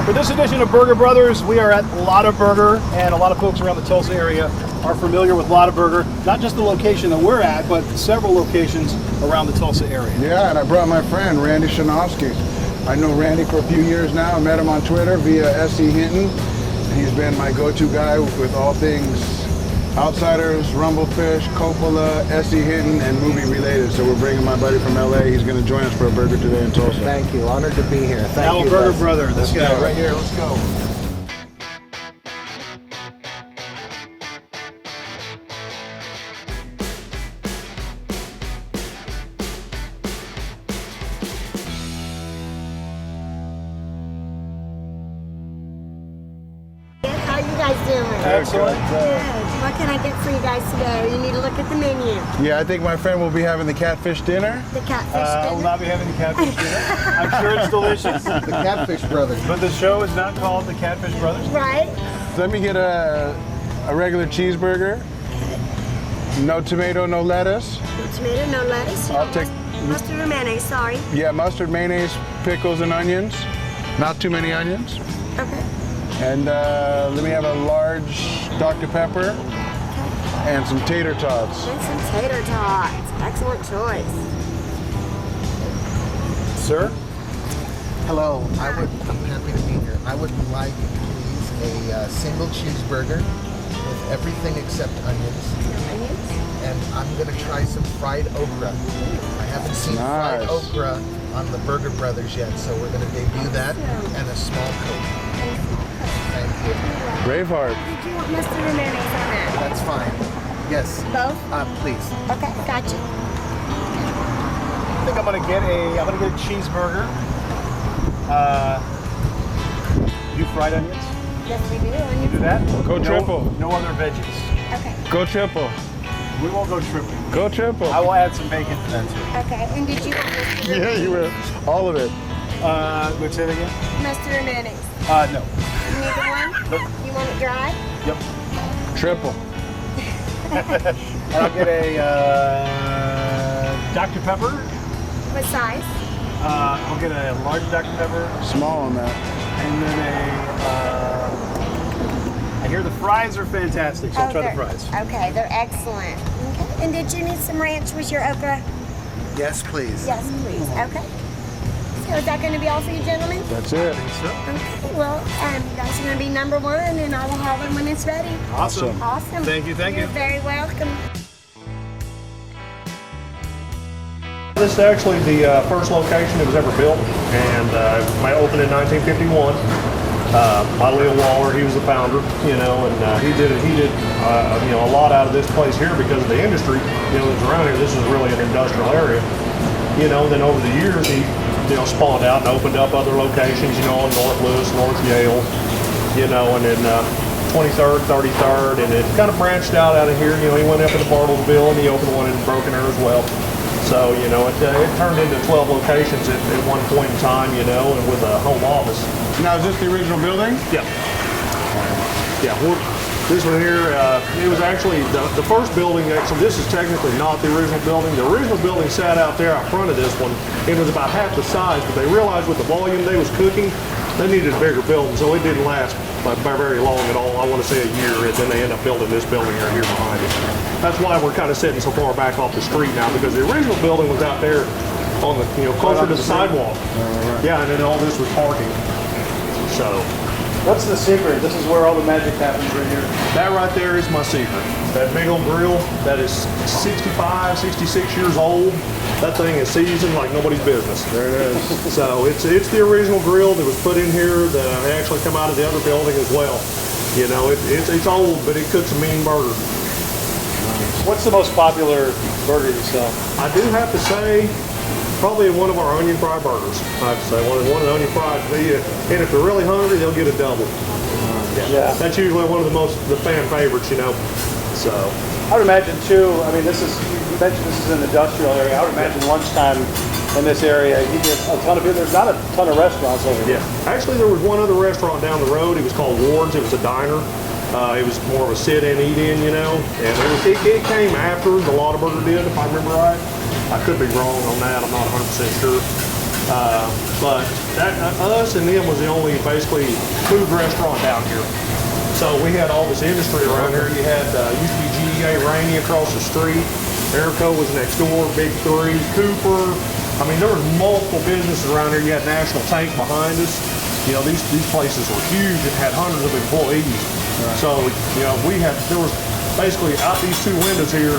For this edition of Burger Brothers, we are at Lotta Burger, and a lot of folks around the Tulsa area are familiar with Lotta Burger. Not just the location that we're at, but several locations around the Tulsa area. Yeah, and I brought my friend, Randy Shanofsky. I know Randy for a few years now. I met him on Twitter via S.E. Hinton. He's been my go-to guy with all things Outsiders, Rumblefish, Coppola, S.E. Hinton, and movie related. So we're bringing my buddy from LA. He's going to join us for a burger today in Tulsa. Thank you. Honored to be here. Thank now you. Burger Brother, this guy go. right here. Let's go. How you guys doing? Excellent. Good. What can I get for you guys today? You need to look at the menu. Yeah, I think my friend will be having the catfish dinner. The catfish I will dinner. not be having the catfish dinner. I'm sure it's delicious. The Catfish Brothers. But the show is not called the Catfish Brothers. Right? Let me get a regular cheeseburger. No tomato, no lettuce. No tomato, no lettuce. I'll take, Mustard or mayonnaise, sorry. yeah, mustard, mayonnaise, pickles, and onions. Not too many onions. Okay. And let me have a large Dr. Pepper and some tater tots. And some tater tots. Excellent choice. Sir? Hello. I'm happy to be here. I would like, please, a single cheeseburger with everything except onions. No onions? And I'm going to try some fried okra. I haven't seen Nice. fried okra on the Burger Brothers yet, so we're going to debut that and a small Coke. Thank you. Braveheart. Did you want mustard or mayonnaise on that? That's fine. Yes. Both? Please. Okay, gotcha. I think I'm gonna get a cheeseburger. Do fried onions? Yes, we do. You Onions. do that? Go No- triple. No other veggies. Okay. Go triple. We won't go triple. Go triple. I will add some bacon to that too. Okay, and did you want mustard or Yeah, you will. All of it. Let's say that again? mustard or mayonnaise? No. Neither one? Nope. You want it dry? Yep. Triple. And I'll get a Dr. Pepper. What size? I'll get a large Dr. Pepper. Small on that. And then I hear the fries are fantastic, so I'll try the fries. Okay, they're excellent. Okay. And did you need some ranch with your okra? Yes, please. Yes, please. Okay. So is that going to be all for you, gentlemen? That's it. Okay. Well, you guys are going to be number one, and I will have them when it's ready. Awesome. Awesome. Thank you, thank You're you. very welcome. This is actually the first location that was ever built, and I opened in 1951. My Leo Waller, he was the founder, and he did a lot out of this place here because of the industry, that's around here. This is really an industrial area, and then over the years he, spawned out and opened up other locations, on North Lewis, North Yale, and then 23rd, 33rd, and it kind of branched out of here. He went up into Bartlesville and he opened one in Broken Arrow as well. So, it turned into 12 locations at one point in time, and with a home office. Now, is this the original building? Yeah. Yeah, this one here, it was actually the first building. Actually, this is technically not the original building. The original building sat out there out front of this one. It was about half the size, but they realized with the volume they was cooking, they needed a bigger building, so it didn't last by very long at all. I want to say a year, and then they end up building this building right here behind it. That's why we're kind of sitting so far back off the street now, because the original building was out there on the, closer to the sidewalk. Yeah, and then all this was parking. So. What's the secret? This is where all the magic happens right here. That right there is my secret. That big old grill that is 65, 66 years old. That thing is seasoned like nobody's business. There it is. So it's the original grill that was put in here that actually come out of the other building as well. It's old, but it cooks a mean burger. What's the most popular burger you sell? I do have to say, probably one of our onion fry burgers. I have to say, one of the onion fries. And if they're really hungry, they'll get a double. Yeah. That's usually one of the fan favorites, So. I would imagine too, you mentioned this is an industrial area. I would imagine lunchtime in this area, you get a ton of people. There's not a ton of restaurants over here. Yeah. Actually, there was one other restaurant down the road. It was called Ward's. It was a diner. It was more of a sit-in, eat-in, and it came after the Lotta Burger did, if I remember right. I could be wrong on that. I'm not 100% sure. But us and them was the only basically food restaurant down here. So we had all this industry around here. You had used to be GEA Rainey across the street. Airco was next door. Big Three, Cooper. I mean, there was multiple businesses around here. You had National Tank behind us. You know, these places were huge and had hundreds of employees. Right. So, you know, there was basically out these two windows here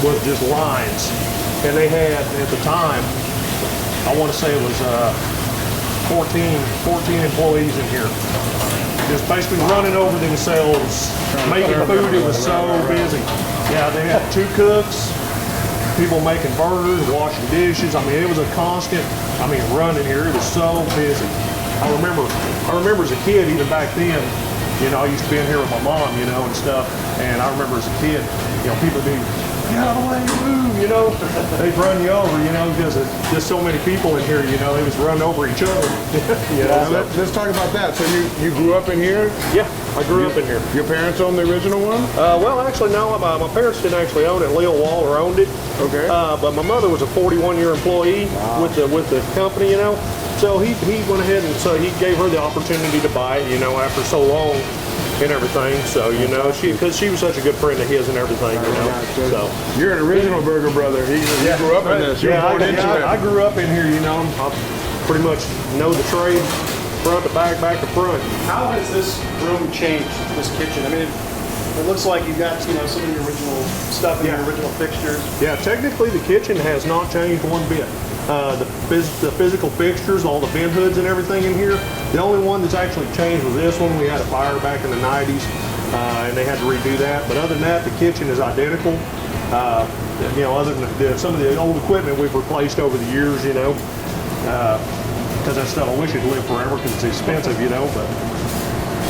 was just lines. And they had, at the time, I want to say it was 14 employees in here. Just basically running over themselves, making food. It was so busy. Yeah, they had 2 cooks, people making burgers, washing dishes. I mean, it was a constant, running here. It was so busy. I remember as a kid, even back then, you know, I used to be in here with my mom, you know, and stuff. And I remember as a kid, you know, people do, get out of the way, move, you know. They'd run you over, you know, because there's so many people in here, you know, they was running over each other. You know, well, let's talk about that. So you grew up in here? Yeah, I grew up in here. Your parents owned the original one? Well, actually, no. My parents didn't actually own it. Leo Waller owned it. Okay. But my mother was a 41-year employee with the company, you know. So he went ahead and so he gave her the opportunity to buy it, you know, after so long and everything. So, you know, because she was such a good friend of his and everything, you know. So you're an original burger brother. He grew up in this. You were born into it. I grew up in here, you know. I pretty much know the trade front to back, back to front. How has this room changed, this kitchen? I mean, it looks like you've got, you know, some of the original stuff in your original fixtures. Yeah, technically the kitchen has not changed one bit. The physical fixtures, all the vent hoods and everything in here, the only one that's actually changed was this one. We had a fire back in the 90s and they had to redo that. But other than that, the kitchen is identical. You know, other than some of the old equipment we've replaced over the years, you know, because that stuff I wish it'd live forever because it's expensive, you know. But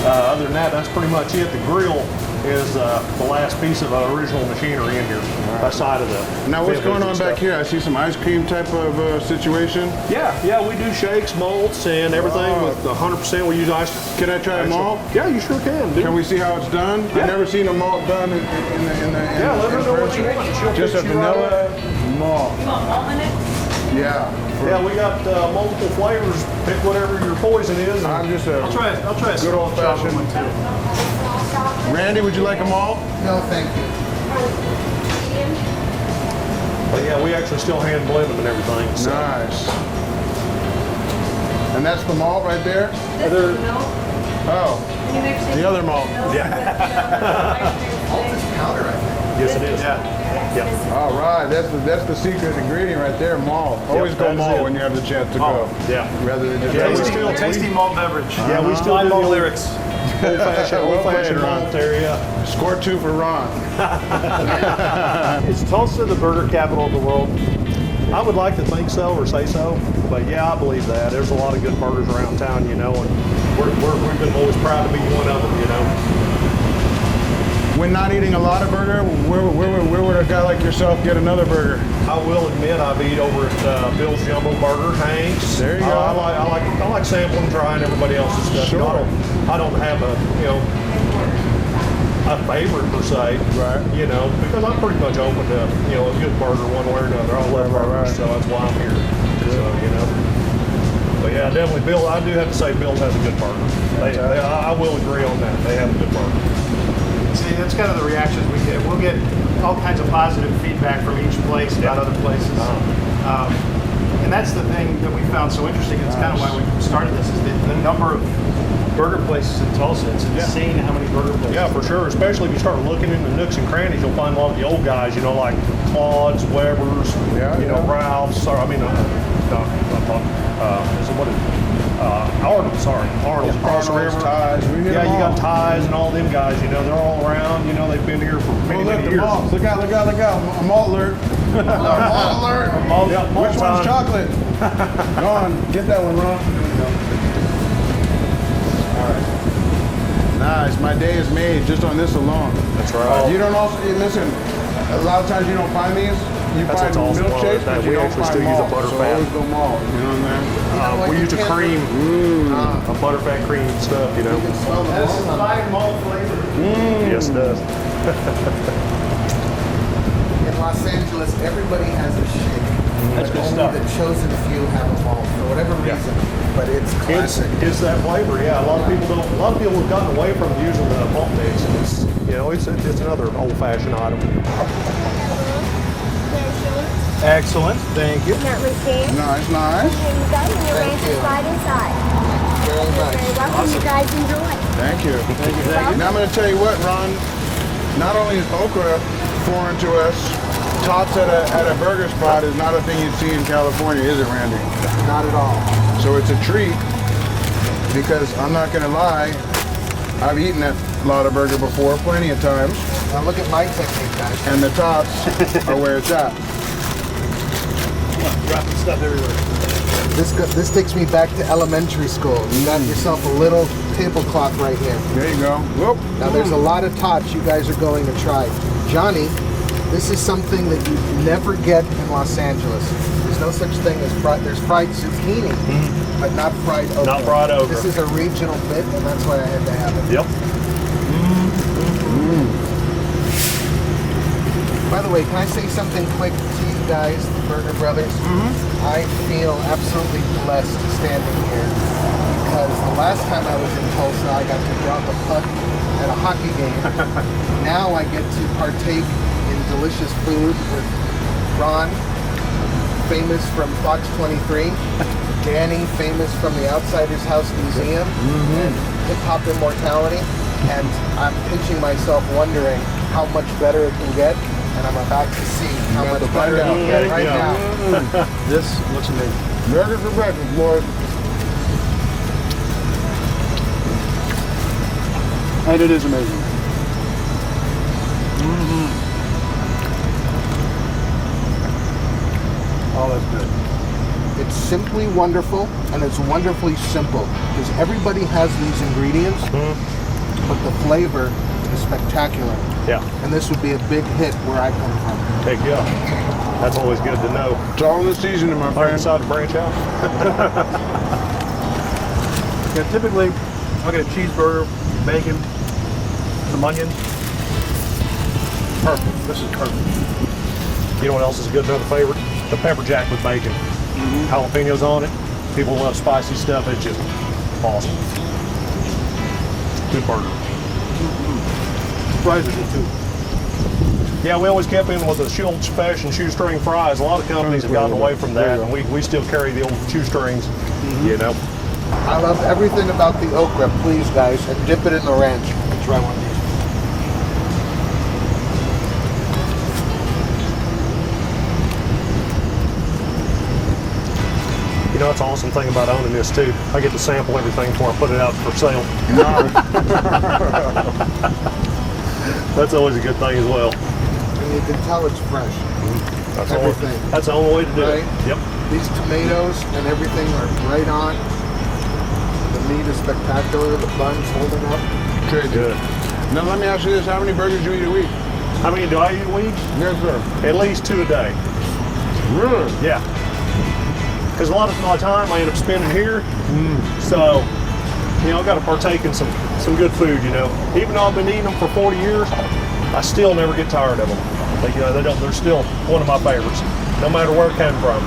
other than that, that's pretty much it. The grill is the last piece of original machinery in here, aside of the. Now, what's going on back here? I see some ice cream type of situation. Yeah, we do shakes, malts, and everything with 100%. We use ice. Can I try a malt? Yeah, you sure can. Dude. Can we see how it's done? Yeah. I've never seen a malt done in let her know what you want. She'll just a fix you right vanilla up. malt. You want malt in it? Yeah. Yeah, we got multiple flavors. Pick whatever your poison is. I'm just a I'll try a good old fashioned one too. Randy, would you like a malt? No, thank you. But yeah, we actually still hand blend them and everything. So. Nice. And that's the malt right there? Oh, the other malt. Malt is powder, I think. Yes, it is. Yeah. All right, that's the secret ingredient right there, malt. Always go that is malt it. when you have the chance to go. Yeah. Rather than just Tasty malt beverage. Yeah, we still Line do malt the lyrics. old-fashioned malt there, yeah. Score 2 for Ron. Is Tulsa the burger capital of the world? I would like to think so or say so, but yeah, I believe that. There's a lot of good burgers around town, you know, and we've been always proud to be one of them, you know. When not eating a lot of burger, where would a guy like yourself get another burger? I will admit I've eaten over at Bill's Jumbo Burger, Hank's. There you go. I like sampling, trying everybody else's stuff. Sure. You know, I don't have a favorite per se. Right. You know, because I'm pretty much open to a good burger one way or another. I love burgers, so that's why I'm here. So you know. But yeah, definitely Bill. I do have to say Bill's has a good burger. I will agree on that. They have a good burger. See, that's kind of the reactions we get. We'll get all kinds of positive feedback from each place about other places. And that's the thing that we found so interesting. It's kind of why we started this, is the number of burger places in Tulsa. It's insane how many burger places. Yeah, for sure. Especially if you start looking in the nooks and crannies, you'll find a lot of the old guys, you know, like Claude's, Weber's, Ralph's. Sorry, I mean, Arnold's across the river. Ties. Yeah, you got Ties and all them guys, you know, they're all around, you know, they've been here for many, Look, many the years. malts. Look out, a malt alert. A malt alert. Yeah, malt Which time. one's chocolate? Go on, get that one, Ron. All right. Nice, my day is made just on this alone. That's right. You don't also, listen, a lot of times you don't find these. You That's find what's awesome milkshakes, about it, but you we don't actually find still use a malt. butter So fat. always go malt, you know what I mean? We use a cream, a butterfat cream and stuff, you know. You can smell the That's malt on it. fine malt flavor. Yes, it does. In Los Angeles, everybody has a shake. That's good Only stuff. the chosen few have evolved for whatever Yeah. reason. But it's classic. It's that flavor, yeah. A lot of people don't. A lot of people have gotten away from using the pump mix, and it's another old-fashioned item. Excellent. Thank you. That one's here. Nice, nice. Here you go. And your Thank ranch you. is right inside. Very You're much. very welcome. You guys enjoy. Thank you. Thank you. Thank you. Now I'm going to tell you what, Ron. Not only is okra foreign to us, tots at a burger spot is not a thing you'd see in California, is it, Randy? Not at all. So it's a treat because I'm not going to lie, I've eaten at Lotta Burger before plenty of times, Now look at my technique, guys. and the tots are where it's at. Dropping stuff everywhere. This takes me back to elementary school. You got yourself a little tablecloth right here. There you go. Whoop. Now there's a lot of tots you guys are going to try. Johnny, this is something that you never get in Los Angeles. There's no such thing as there's fried zucchini, but not fried okra. Not fried okra. This is a regional bit, and that's why I had to have it. Yep. By the way, can I say something quick to you guys, the Burger Brothers? I feel absolutely blessed standing here because the last time I was in Tulsa, I got to drop a puck at a hockey game. Now I get to partake in delicious food with Ron, famous from Fox 23, Danny, famous from the Outsiders House Museum, and Hip Hop Immortality. And I'm pinching myself wondering how much better it can get. And I'm about to see how About much to find better it out. can get There right you go. now. This looks amazing. Burger for breakfast, boys. And it is amazing. Oh, that's good. It's simply wonderful, and it's wonderfully simple because everybody has these ingredients, but the flavor is spectacular. Yeah. And this would be a big hit where I come from. Heck yeah. That's always good to know. It's all in the seasoning, my I friend. decided to branch out. Yeah, typically, I'll get a cheeseburger, bacon, some onions. Perfect. This is perfect. You know what else is good? Another favorite? The pepper jack with bacon. Jalapenos on it. People love spicy stuff. It's just awesome. Good burger. Fries are good too. Yeah, we always kept in with the old special shoestring fries. A lot of companies have gotten away from that, and we still carry the old shoestrings, you know. I love everything about the okra, please guys, and dip it in the ranch. Try one of these. You know, it's an awesome thing about owning this too. I get to sample everything before I put it out for sale. That's always a good thing as well. And you can tell it's fresh. That's Everything. That's the only way to do it. Right? Yep. These tomatoes and everything are right on. The meat is spectacular. The bun's holding up. Crazy. Good. Now let me ask you this: how many burgers do you eat a week? How many do I eat a week? Yes, sir. At least 2 a day. Really? Yeah. Because a lot of my time I end up spending here. So, you know, I've got to partake in some good food, you know. Even though I've been eating them for 40 years, I still never get tired of them. They're still one of my favorites, no matter where it came from.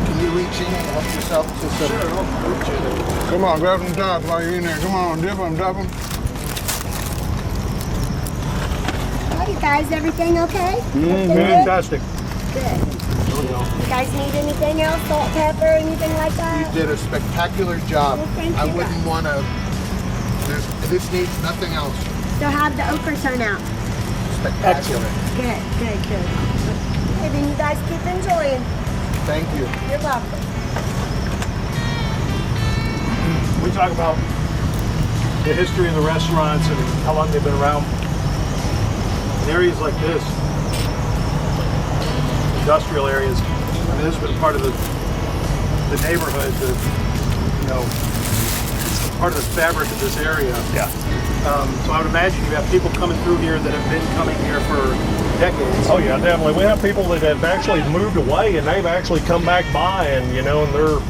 Can you reach in and help yourself to some? Come on, grab some tots while you're in there. Come on, dip them, drop them. Hey, you guys, everything okay? Everything good? Fantastic. Good. You guys need anything else? Salt, pepper, anything like You that? did a spectacular job. Well, thank I you, wouldn't guys. want to. This needs nothing else. So how'd the okra turn out? Spectacular. Good, good, good. Okay, then you guys keep enjoying. Thank you. You're welcome. We talk about the history of the restaurants and how long they've been around. In areas like this, industrial areas, I mean, this has been part of the neighborhood, part of the fabric of this area. Yeah. So I would imagine you have people coming through here that have been coming here for decades. Oh yeah, definitely. We have people that have actually moved away, and they've actually come back by, and and they're,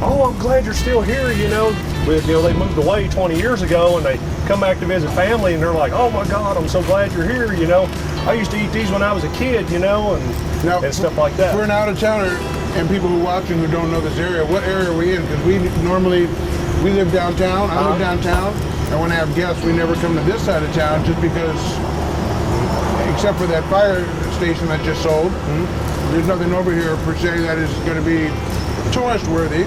oh, I'm glad you're still here. They moved away 20 years ago, and they come back to visit family, and they're like, oh my God, I'm so glad you're here. I used to eat these when I was a kid, and Now, stuff like that. For an out-of-towner, And people who watching who don't know this area, what area are we in? Because we live downtown. I live downtown, and when I have guests, we never come to this side of town just because, except for that fire station that just sold, there's nothing over here per se that is going to be tourist worthy.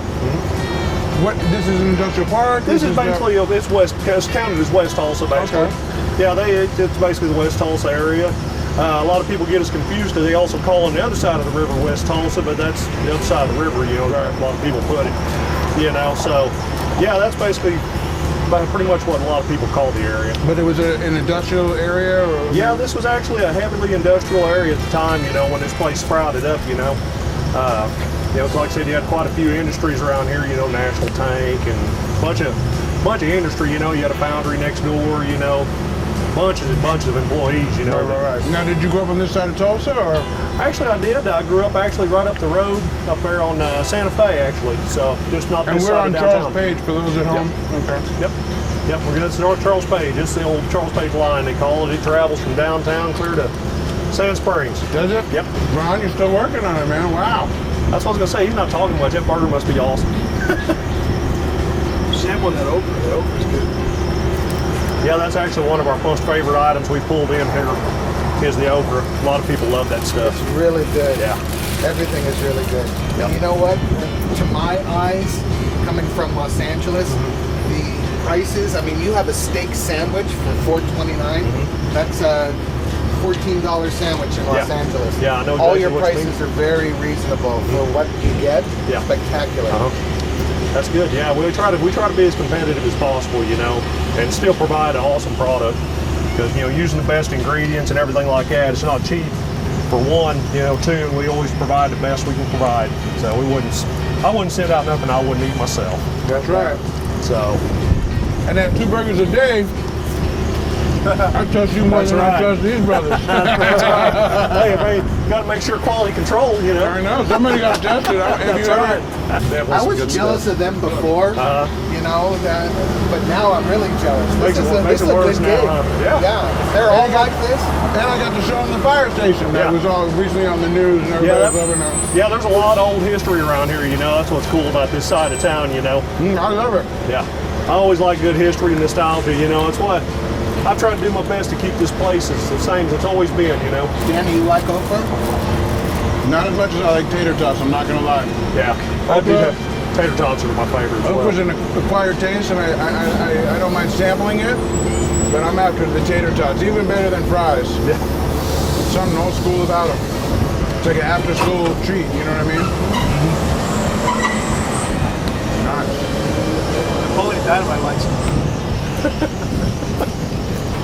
What? This is an industrial park. This is basically it's West. It's counted as West Tulsa, basically. Okay. Yeah, it's basically the West Tulsa area. A lot of people get us confused because they also call on the other side of the river West Tulsa, but that's the other side of the river. You know, a lot of people put it. You know, so yeah, that's basically pretty much what a lot of people call the area. But it was an industrial area? Or? Yeah, this was actually a heavily industrial area at the time, you know, when this place sprouted up, you know. You know, like I said, you had quite a few industries around here, you know, National Tank and a bunch of industry, you know. You had a foundry next door, you know, bunches of employees, you know. Right. Now, did you grow up on this side of Tulsa, or? Actually, I did. I grew up actually right up the road up there on Santa Fe, actually. So just not this side of downtown. And we're on Charles Page for those at home? Yep. Okay. Yep, we're good. It's North Charles Page. It's the old Charles Page line, they call it. It travels from downtown clear to Sand Springs. Does it? Yep. Ron, you're still working on it, man. Wow. That's what I was going to say. He's not talking much. That burger must be awesome. Sampling that okra. That okra's good. Yeah, that's actually one of our most favorite items we pulled in here is the okra. A lot of people love that stuff. It's really good. Yeah. Everything is really good. Yep. And you know what? To my eyes, coming from Los Angeles, the prices, I mean, you have a steak sandwich for $4.29. That's a $14 sandwich in Los Angeles. Yeah, I know All exactly your what you prices are very reasonable for what you get. Yeah. Spectacular. That's good. Yeah, we try to be as competitive as possible, you know, and still provide an awesome product. Because, you know, using the best ingredients and everything like that, it's not cheap. For one, you know, two, we always provide the best we can provide. So I wouldn't send out nothing I wouldn't eat myself. That's right. So. And at 2 burgers a day, I trust you more than I trust these brothers. That's right. Hey, got to make sure quality control, you know. I know. Somebody got tested. That's right. I was jealous of them before, you know, but now I'm really jealous. This is a good gig. Yeah. They're all like this. And I got to show them the fire station that was all recently on the news and everybody's loving it. Yeah, there's a lot of old history around here, you know. That's what's cool about this side of town, you know. I love it. Yeah. I always like good history and nostalgia, you know. It's what I've tried to do my best to keep this place as the same as it's always been, you know. Danny, you like okra? Not as much as I like tater tots, I'm not going to lie. Yeah. Tater tots are my favorite as well. Okra's an acquired taste, and I don't mind sampling it, but I'm after the tater tots, even better than fries. Yeah. There's something old school about them. It's like an after-school treat, you know what I mean? Nice. Napoleon Dynamite likes it.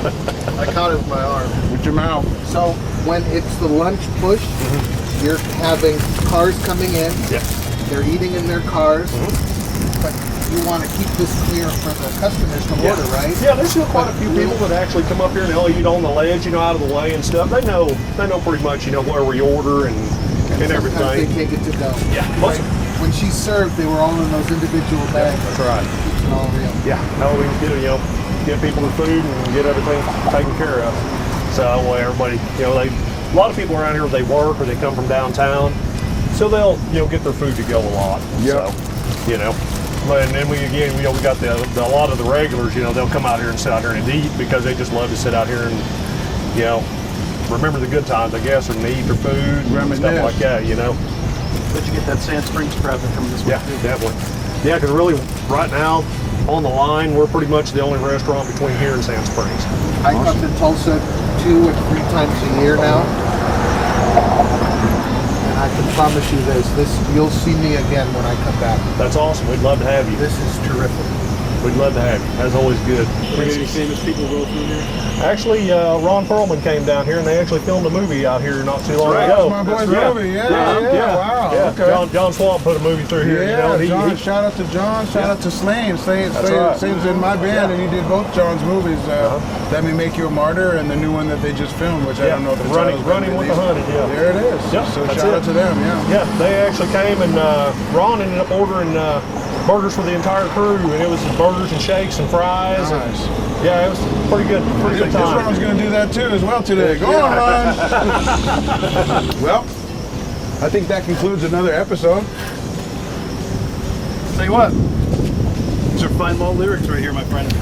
I caught it with my arm. With your mouth. So when it's the lunch push, you're having cars coming in. Yeah. They're eating in their cars. But you want to keep this clear for the customers to order, right? Yeah, there's still quite a few people that actually come up here and they'll eat on the ledge, you know, out of the way and stuff. They know pretty much, you know, where we order and Sometimes everything. they take it to go. Yeah. Right? When she served, they were all in those individual bags. That's right. It's all real. Yeah. No, we can get, you know, get people the food and get everything taken care of. So everybody, you know, a lot of people around here, they work or they come from downtown, so they'll, you know, get their food to go a lot. Yep. So, you know, and then we got a lot of the regulars, you know, they'll come out here and sit out here and eat because they just love to sit out here and, you know, remember the good times, I guess, and eat their food and stuff like that, you know. But you get that Sand Springs present from this way. Yeah, definitely. Yeah, because really, right now, on the line, we're pretty much the only restaurant between here and Sand Springs. I come to Tulsa 2 or 3 times a year now. And I can promise you this, you'll see me again when I come back. That's awesome. We'd love to have you. This is terrific. We'd love to have you. That's always good. Any famous people roll through here? Actually, Ron Perlman came down here, and they actually filmed a movie out here not too long That's ago. my boy's movie, yeah, wow, Yeah. okay. John Swamp put a movie through here. Yeah, you know, John, shout out to John, shout out to Slane. Slane's right. in my band, and he did both John's movies, Let Me Make You a Martyr, and the new one that they just filmed, which I don't know if it's Running with the Hunted, yeah. There it is. Yep, So that's shout it. out to them, yeah. Yeah, they actually came, and Ron ended up ordering burgers for the entire crew, and it was burgers and shakes and fries. Nice. And, yeah, it was pretty good This time. Ron's going to do that too as well today. Go on, Ron. Well, I think that concludes another episode. Tell you what, these are fine malt lyrics right here, my friend.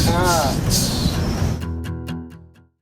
Ah.